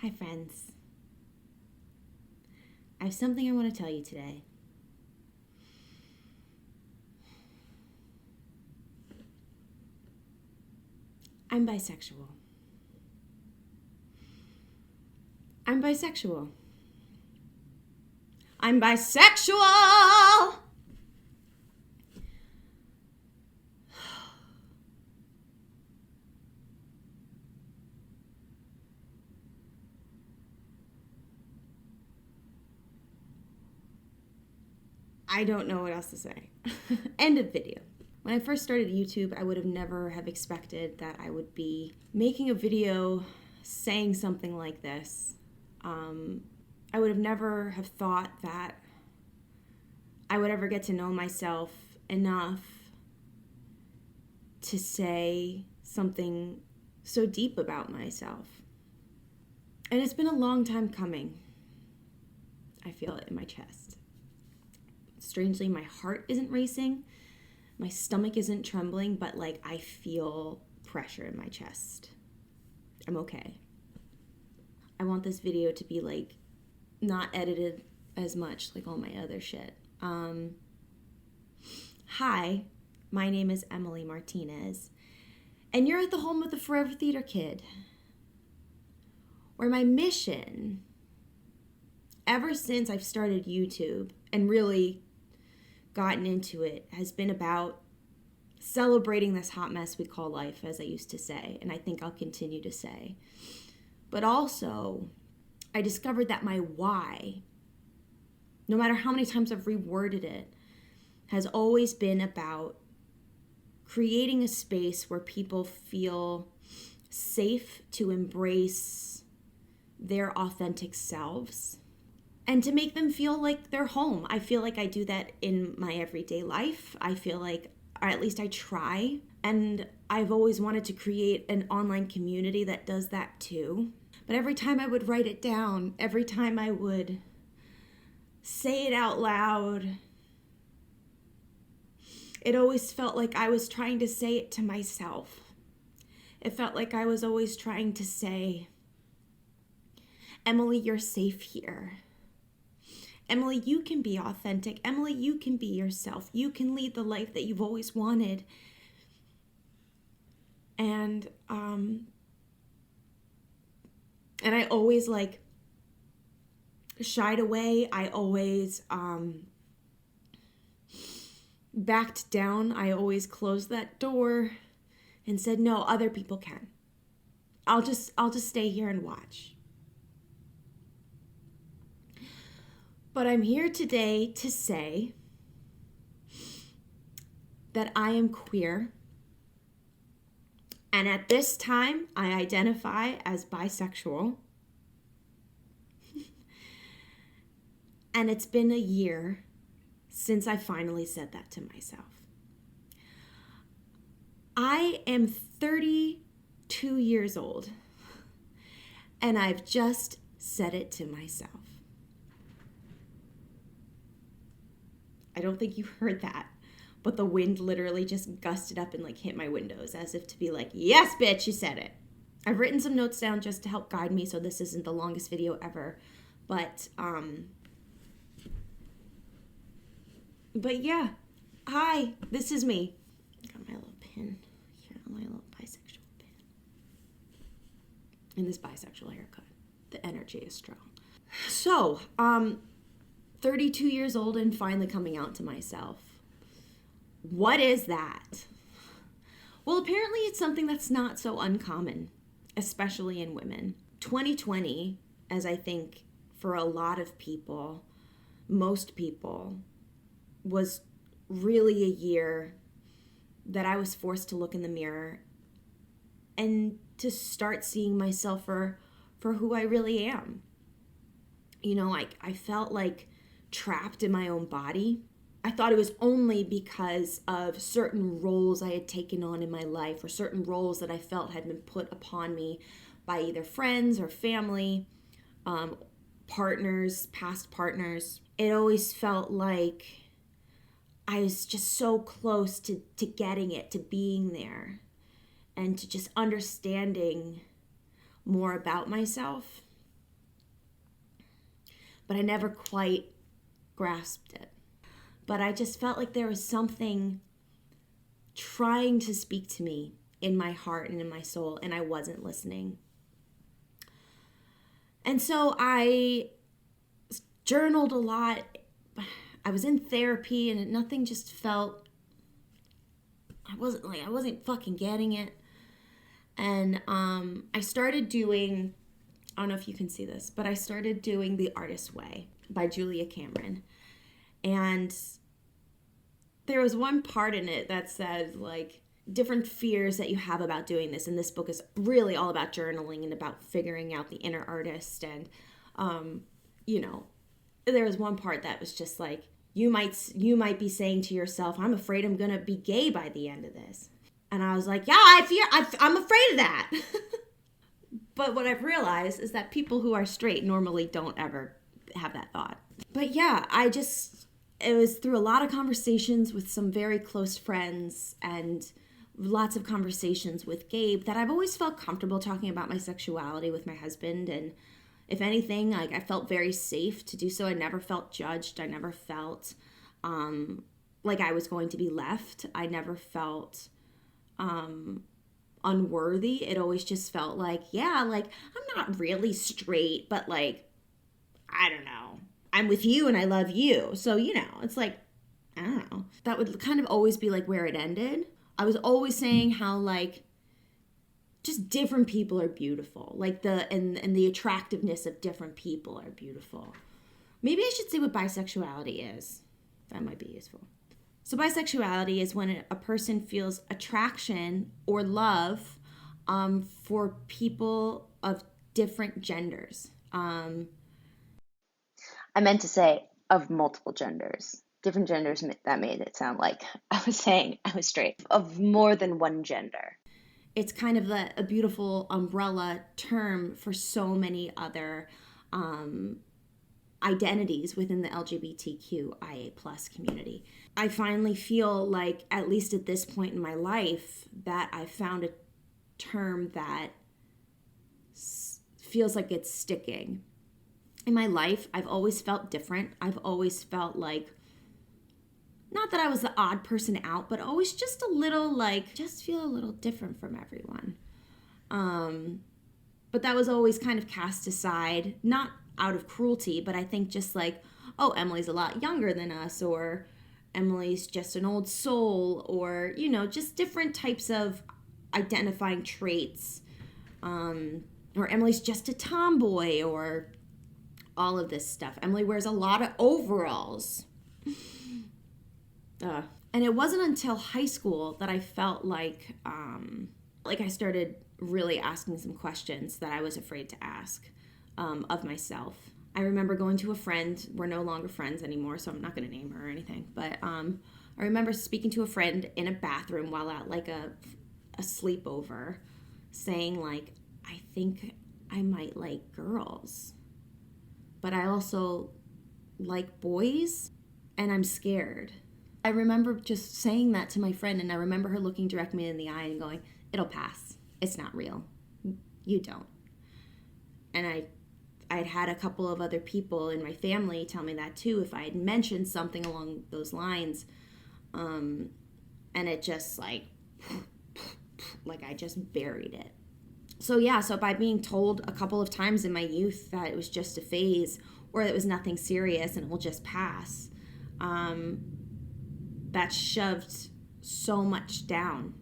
Hi, friends. I have something I want to tell you today. I'm bisexual. I'm bisexual. I'm bisexual! I don't know what else to say. End of video. When I first started YouTube, I would have never have expected that I would be making a video saying something like this. I would have never have thought that I would ever get to know myself enough to say something so deep about myself. And it's been a long time coming. I feel it in my chest. Strangely, my heart isn't racing. My stomach isn't trembling, but I feel pressure in my chest. I'm okay. I want this video to be not edited as much like all my other shit. Hi, my name is Emily Martinez, and you're at the home of the Forever Theater Kid, where my mission, ever since I've started YouTube and really gotten into it, has been about celebrating this hot mess we call life, as I used to say, and I think I'll continue to say. But also, I discovered that my why, no matter how many times I've reworded it, has always been about creating a space where people feel safe to embrace their authentic selves and to make them feel like they're home. I feel like I do that in my everyday life. I feel like, or at least I try, and I've always wanted to create an online community that does that too. But every time I would write it down, every time I would say it out loud, it always felt like I was trying to say it to myself. It felt like I was always trying to say, Emily, you're safe here. Emily, you can be authentic. Emily, you can be yourself. You can lead the life that you've always wanted. And I always shied away. I always backed down. I always closed that door and said, no, other people can. I'll just stay here and watch. But I'm here today to say that I am queer. And at this time, I identify as bisexual. And it's been a year since I finally said that to myself. I am 32 years old, and I've just said it to myself. I don't think you heard that, but the wind literally just gusted up and hit my windows as if to be yes, bitch, you said it. I've written some notes down just to help guide me, so this isn't the longest video ever. But yeah, hi, this is me. Got my little pin here, my little bisexual pin. And this bisexual haircut. The energy is strong. So, 32 years old and finally coming out to myself. What is that? Well, apparently it's something that's not so uncommon, especially in women. 2020, as I think for a lot of people, most people, was really a year that I was forced to look in the mirror and to start seeing myself for who I really am. I felt trapped in my own body. I thought it was only because of certain roles I had taken on in my life, or certain roles that I felt had been put upon me by either friends or family, partners, past partners. It always felt like I was just so close to getting it, to being there, and to just understanding more about myself. but I never quite grasped it. But I just felt like there was something trying to speak to me in my heart and in my soul, and I wasn't listening. And so I journaled a lot. I was in therapy, and nothing just felt, I wasn't fucking getting it. And I started doing, I don't know if you can see this, but I started doing The Artist's Way by Julia Cameron. And there was one part in it that said, like, different fears that you have about doing this. And this book is really all about journaling and about figuring out the inner artist. And, there was one part that was just like, you might be saying to yourself, I'm afraid I'm going to be gay by the end of this. And I was like, yeah, I'm afraid of that. But what I've realized is that people who are straight normally don't ever have that thought. But yeah, it was through a lot of conversations with some very close friends and lots of conversations with Gabe that I've always felt comfortable talking about my sexuality with my husband. And if anything, like, I felt very safe to do so. I never felt judged. I never felt like I was going to be left. I never felt unworthy. It always just felt like, yeah, like, I'm not really straight, but like, I don't know, I'm with you and I love you. So, it's like, I don't know. That would kind of always be like where it ended. I was always saying how, like, just different people are beautiful. Like, and the attractiveness of different people are beautiful. Maybe I should say what bisexuality is. That might be useful. So bisexuality is when a person feels attraction or love for people of different genders. I meant to say of multiple genders. Different genders, that made it sound like I was saying I was straight. Of more than one gender. It's kind of a beautiful umbrella term for so many other identities within the LGBTQIA plus community. I finally feel like, at least at this point in my life, that I found a term that feels like it's sticking. In my life, I've always felt different. I've always felt like, not that I was the odd person out, but always just a little, like, just feel a little different from everyone. But that was always kind of cast aside, not out of cruelty, but I think just like, oh, Emily's a lot younger than us, or Emily's just an old soul, or, just different types of identifying traits, or Emily's just a tomboy, or all of this stuff. Emily wears a lot of overalls. And it wasn't until high school that I felt like I started really asking some questions that I was afraid to ask of myself. I remember going to a friend. We're no longer friends anymore, so I'm not going to name her or anything. But I remember speaking to a friend in a bathroom while at like a sleepover, saying like, I think I might like girls, but I also like boys, and I'm scared. I remember just saying that to my friend, and I remember her looking directly in the eye and going, it'll pass. It's not real. You don't. And I'd had a couple of other people in my family tell me that too, if I had mentioned something along those lines. And it just like I just buried it. So by being told a couple of times in my youth that it was just a phase, or that it was nothing serious and it will just pass, that shoved so much down.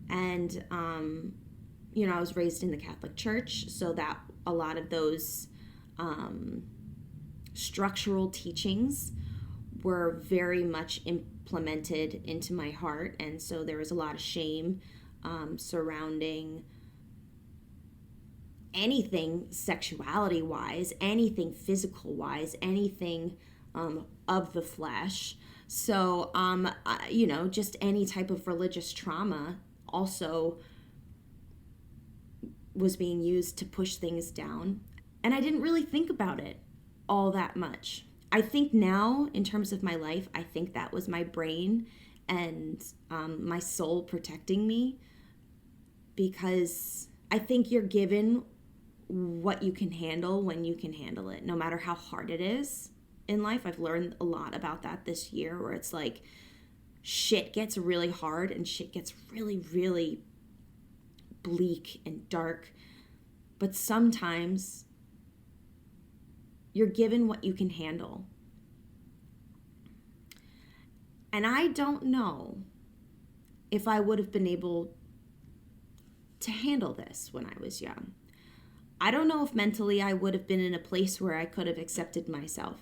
And, I was raised in the Catholic Church, so that a lot of those structural teachings were very much implemented into my heart. And so there was a lot of shame surrounding anything sexuality-wise, anything physical-wise, anything of the flesh. So, just any type of religious trauma also was being used to push things down. And I didn't really think about it all that much. I think now, in terms of my life, I think that was my brain and my soul protecting me, because I think you're given what you can handle when you can handle it, no matter how hard it is in life. I've learned a lot about that this year, where it's like shit gets really hard and shit gets really, really bleak and dark. But sometimes you're given what you can handle. And I don't know if I would have been able to handle this when I was young. I don't know if mentally I would have been in a place where I could have accepted myself.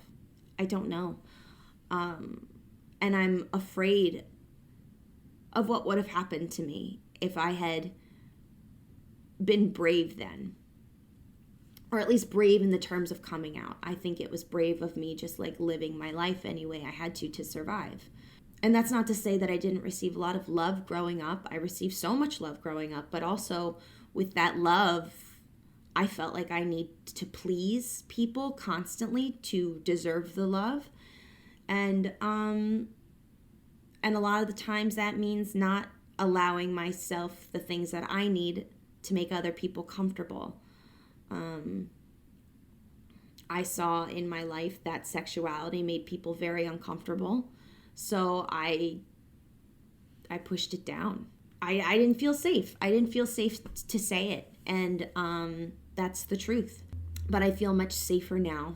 I don't know. And I'm afraid of what would have happened to me if I had been brave then. Or at least brave in the terms of coming out. I think it was brave of me just like living my life any way I had to survive. And that's not to say that I didn't receive a lot of love growing up. I received so much love growing up, but also with that love, I felt like I need to please people constantly to deserve the love. And a lot of the times that means not allowing myself the things that I need to make other people comfortable. I saw in my life that sexuality made people very uncomfortable. So I pushed it down. I didn't feel safe. I didn't feel safe to say it. And that's the truth. But I feel much safer now.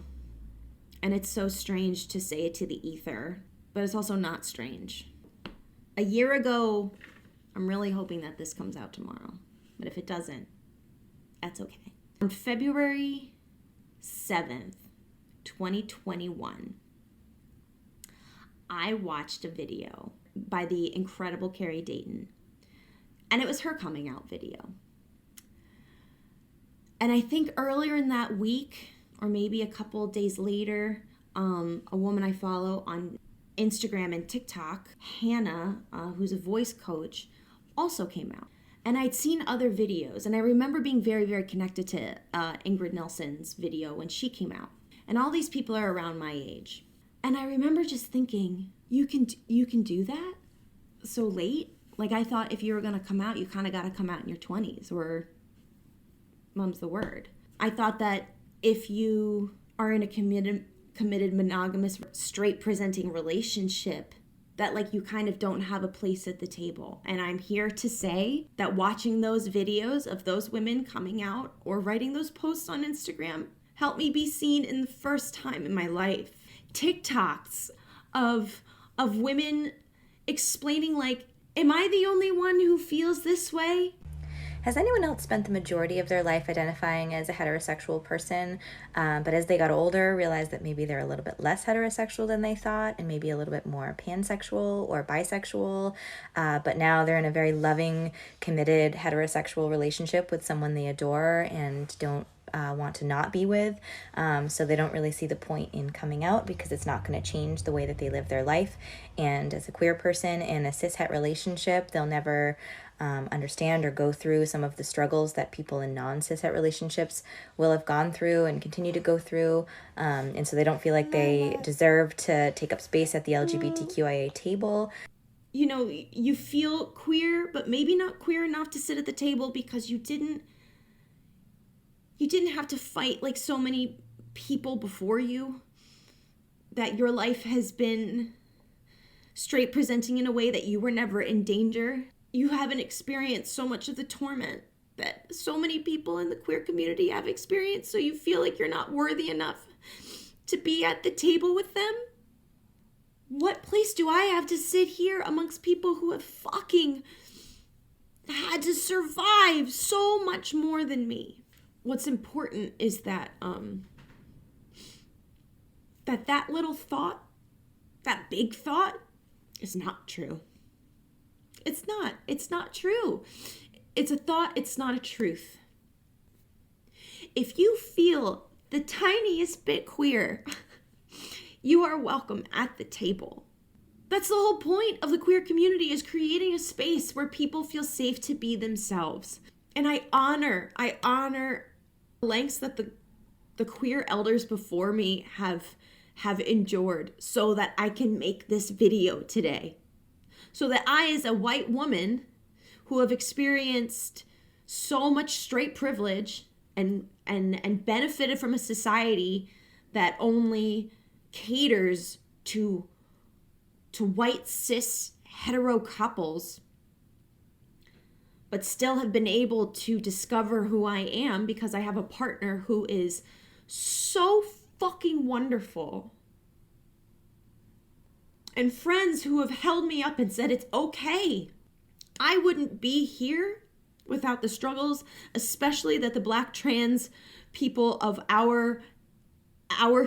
And it's so strange to say it to the ether, but it's also not strange. A year ago, I'm really hoping that this comes out tomorrow. But if it doesn't, that's okay. On February 7th, 2021, I watched a video by the incredible Carrie Dayton. And it was her coming out video. And I think earlier in that week, or maybe a couple of days later, a woman I follow on Instagram and TikTok, Hannah, who's a voice coach, also came out. And I'd seen other videos, and I remember being very, very connected to Ingrid Nelson's video when she came out. And all these people are around my age. And I remember just thinking, you can do that so late? Like, I thought if you were going to come out, you kind of got to come out in your 20s, or mum's the word. I thought that if you are in a committed monogamous, straight presenting relationship, that like you kind of don't have a place at the table. And I'm here to say that watching those videos of those women coming out or writing those posts on Instagram helped me be seen in the first time in my life. TikToks of women explaining like, am I the only one who feels this way? Has anyone else spent the majority of their life identifying as a heterosexual person, but as they got older, realized that maybe they're a little bit less heterosexual than they thought, and maybe a little bit more pansexual or bisexual, but now they're in a very loving, committed heterosexual relationship with someone they adore and don't want to not be with, so they don't really see the point in coming out because it's not going to change the way that they live their life. And as a queer person in a cis-het relationship, they'll never understand or go through some of the struggles that people in non-cis-het relationships will have gone through and continue to go through, and so they don't feel like they deserve to take up space at the LGBTQIA table. You know, you feel queer, but maybe not queer enough to sit at the table because you didn't have to fight like so many people before you, that your life has been straight presenting in a way that you were never in danger. You haven't experienced so much of the torment that so many people in the queer community have experienced, so you feel like you're not worthy enough to be at the table with them. What place do I have to sit here amongst people who have fucking had to survive so much more than me? What's important is that that little thought, that big thought, is not true. It's not true. It's a thought, it's not a truth. If you feel the tiniest bit queer, you are welcome at the table. That's the whole point of the queer community, is creating a space where people feel safe to be themselves. And I honor lengths that the queer elders before me have endured so that I can make this video today. So that I, as a white woman who have experienced so much straight privilege and benefited from a society that only caters to white cis hetero couples, but still have been able to discover who I am because I have a partner who is so fucking wonderful, and friends who have held me up and said it's okay. I wouldn't be here without the struggles, especially that the Black trans people of our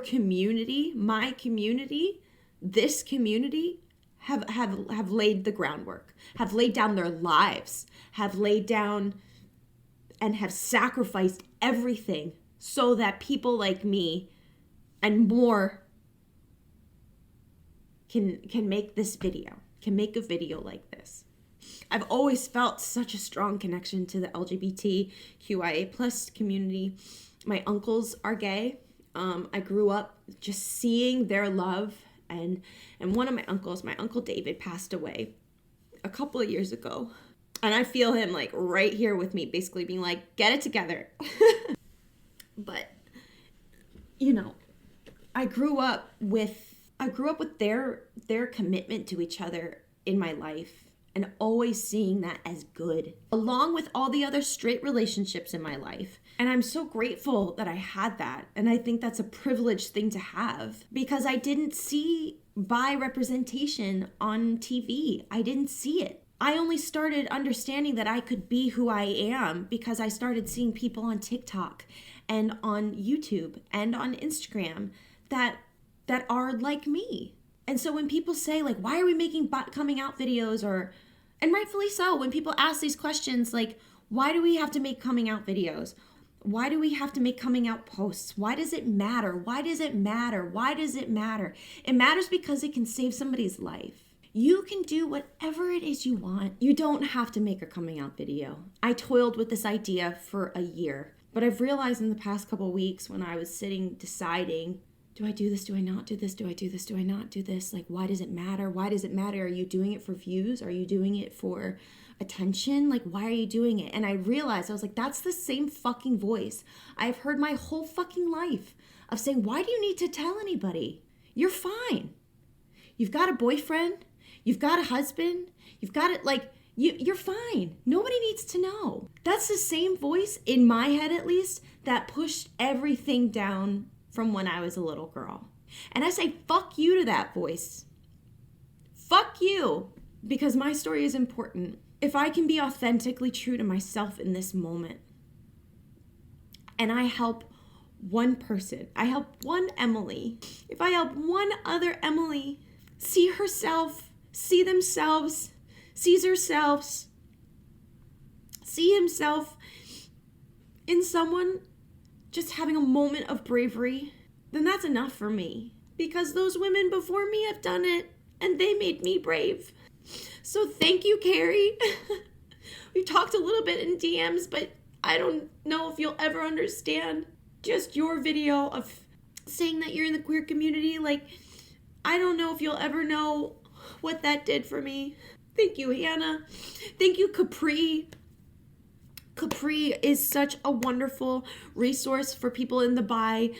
community, my community, this community, have laid the groundwork, have laid down their lives, have laid down and have sacrificed everything so that people like me and more can make this video, can make a video like this. I've always felt such a strong connection to the LGBTQIA plus community. My uncles are gay. I grew up just seeing their love, and one of my uncles, my Uncle David, passed away a couple of years ago. And I feel him like right here with me, basically being like, get it together. But, you know, I grew up with their commitment to each other in my life, and always seeing that as good, along with all the other straight relationships in my life. And I'm so grateful that I had that. And I think that's a privileged thing to have, because I didn't see bi representation on TV. I didn't see it. I only started understanding that I could be who I am because I started seeing people on TikTok and on YouTube and on Instagram that are like me. And so when people say, like, why are we making coming out videos, and rightfully so, when people ask these questions, like, why do we have to make coming out videos? Why do we have to make coming out posts? Why does it matter? Why does it matter? Why does it matter? It matters because it can save somebody's life. You can do whatever it is you want. You don't have to make a coming out video. I toiled with this idea for a year, but I've realized in the past couple of weeks when I was sitting deciding, do I do this? Do I not do this? Do I do this? Do I not do this? Like, why does it matter? Why does it matter? Are you doing it for views? Are you doing it for attention? Like, why are you doing it? And I realized, I was like, that's the same fucking voice I've heard my whole fucking life of saying, why do you need to tell anybody? You're fine. You've got a boyfriend. You've got a husband. You've got it, like, you're fine. Nobody needs to know. That's the same voice, in my head at least, that pushed everything down from when I was a little girl. And I say, fuck you to that voice. Fuck you. Because my story is important. If I can be authentically true to myself in this moment, and I help one person, I help one Emily, if I help one other Emily see herself, see themselves, sees herself, see himself in someone just having a moment of bravery, then that's enough for me. Because those women before me have done it, and they made me brave. So thank you, Carrie. We talked a little bit in DMs, but I don't know if you'll ever understand just your video of saying that you're in the queer community. Like, I don't know if you'll ever know what that did for me. Thank you, Hannah. Thank you, Capri. Capri is such a wonderful resource for people in the bi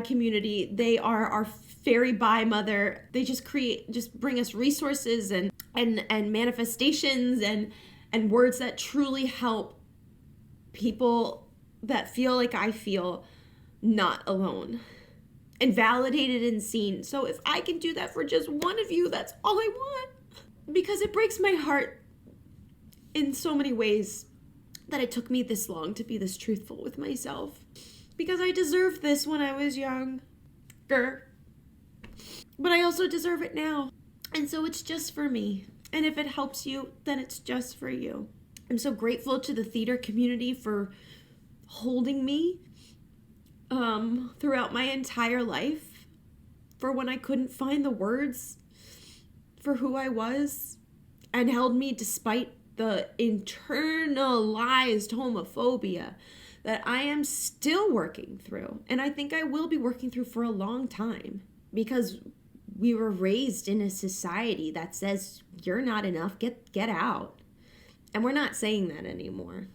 community. They are our fairy bi mother. They just bring us resources and manifestations and words that truly help people that feel like I feel not alone and validated and seen. So if I can do that for just one of you, that's all I want. Because it breaks my heart in so many ways that it took me this long to be this truthful with myself. Because I deserved this when I was younger. But I also deserve it now. And so it's just for me. And if it helps you, then it's just for you. I'm so grateful to the theater community for holding me throughout my entire life. For when I couldn't find the words for who I was, and held me despite the internalized homophobia that I am still working through. And I think I will be working through for a long time, because we were raised in a society that says you're not enough, get out. And we're not saying that anymore.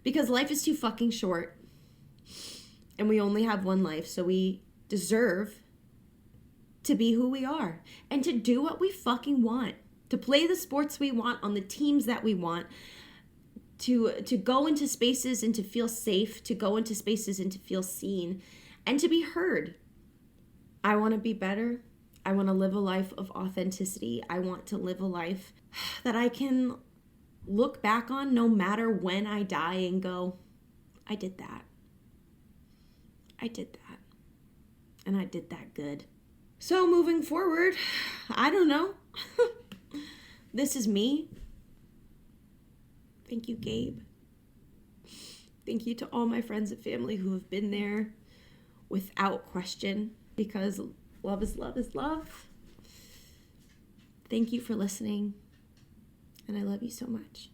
Because life is too fucking short. And we only have one life, so we deserve to be who we are and to do what we fucking want, to play the sports we want on the teams that we want, to go into spaces and to feel safe, to go into spaces and to feel seen, and to be heard. I want to be better. I want to live a life of authenticity. I want to live a life that I can look back on no matter when I die and go, I did that. I did that. And I did that good. So moving forward, I don't know. This is me. Thank you, Gabe. Thank you to all my friends and family who have been there without question, because love is love is love. Thank you for listening, and I love you so much.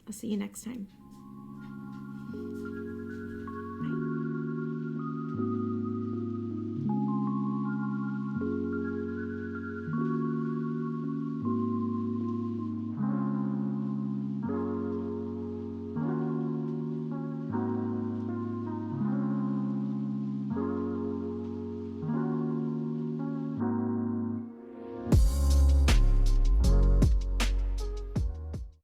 I'll see you next time.